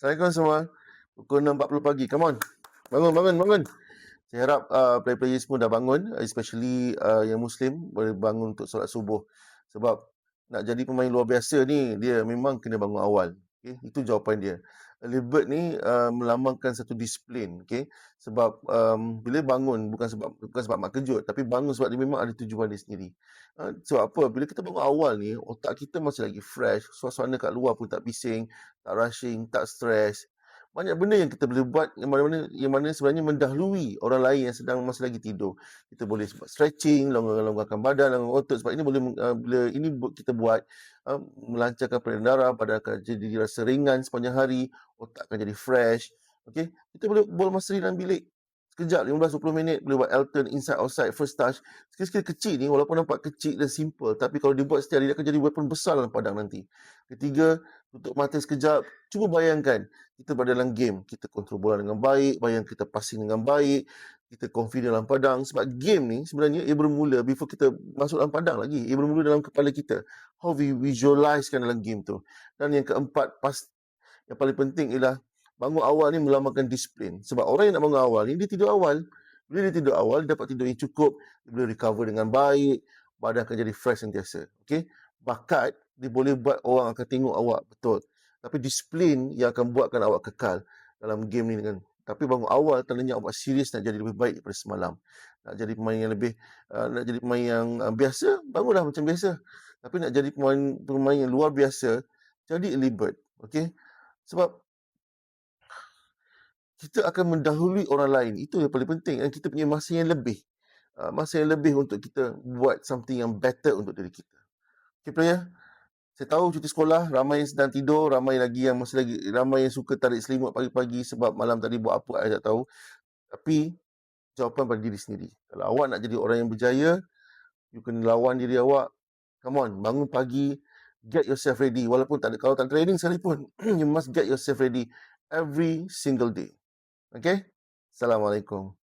Assalamualaikum semua. Pukul 6.40 pagi. Come on. Bangun, bangun, bangun. Saya harap player-player semua dah bangun, especially yang Muslim boleh bangun untuk solat subuh. Sebab nak jadi pemain luar biasa ni, dia memang kena bangun awal. Okay? Itu jawapan dia. Early bird ni melambangkan satu disiplin. Okay? Sebab bila bangun bukan sebab mak kejut, tapi bangun sebab dia memang ada tujuan dia sendiri. Sebab apa? Bila kita bangun awal ni, otak kita masih lagi fresh, suasana kat luar pun tak bising, tak rushing, tak stres. Banyak benda yang kita boleh buat yang mana sebenarnya mendahului orang lain yang sedang masih lagi tidur. Kita boleh buat stretching, longgarkan badan, longgarkan otot. Sebab ini bila ini kita buat, melancarkan peredaran darah, badan akan jadi rasa ringan sepanjang hari, otak akan jadi fresh. Okay? Kita boleh bola masa dalam bilik. Sekejap, 15-20 minit, boleh buat Elton, inside, outside, first touch. Skill-skill kecil ni, walaupun nampak kecil dan simple, tapi kalau dibuat setiap hari, dia akan jadi weapon besar dalam padang nanti. Ketiga, tutup mata sekejap. Cuba bayangkan, kita berada dalam game, kita kontrol bola dengan baik, bayang kita passing dengan baik, kita confident dalam padang. Sebab game ni sebenarnya ia bermula before kita masuk dalam padang lagi. Ia bermula dalam kepala kita. How we visualizekan dalam game tu. Dan yang keempat, yang paling penting ialah bangun awal ni melambangkan disiplin. Sebab orang yang nak bangun awal ni, dia tidur awal. Bila dia tidur awal, dia dapat tidur yang cukup, dia boleh recover dengan baik, badan akan jadi fresh sentiasa. Okay? Bakat, dia boleh buat orang akan tengok awak, betul. Tapi disiplin yang akan buatkan awak kekal dalam game ni. Tapi bangun awal tandanya awak serius nak jadi lebih baik daripada semalam. Nak jadi pemain yang nak jadi pemain yang biasa, bangunlah macam biasa. Tapi nak jadi pemain yang luar biasa, jadi early bird. Okay? Sebab kita akan mendahului orang lain. Itu yang paling penting. Dan kita punya masa yang lebih. Masa yang lebih untuk kita buat something yang better untuk diri kita. Okay, player? Saya tahu cuti sekolah, ramai yang sedang tidur, ramai yang suka tarik selimut pagi-pagi sebab malam tadi buat apa, saya tak tahu. Tapi, jawapan pada diri sendiri. Kalau awak nak jadi orang yang berjaya, you kena lawan diri awak. Come on, bangun pagi, get yourself ready. Kalau tak training sekalipun, you must get yourself ready every single day. Okay? Assalamualaikum.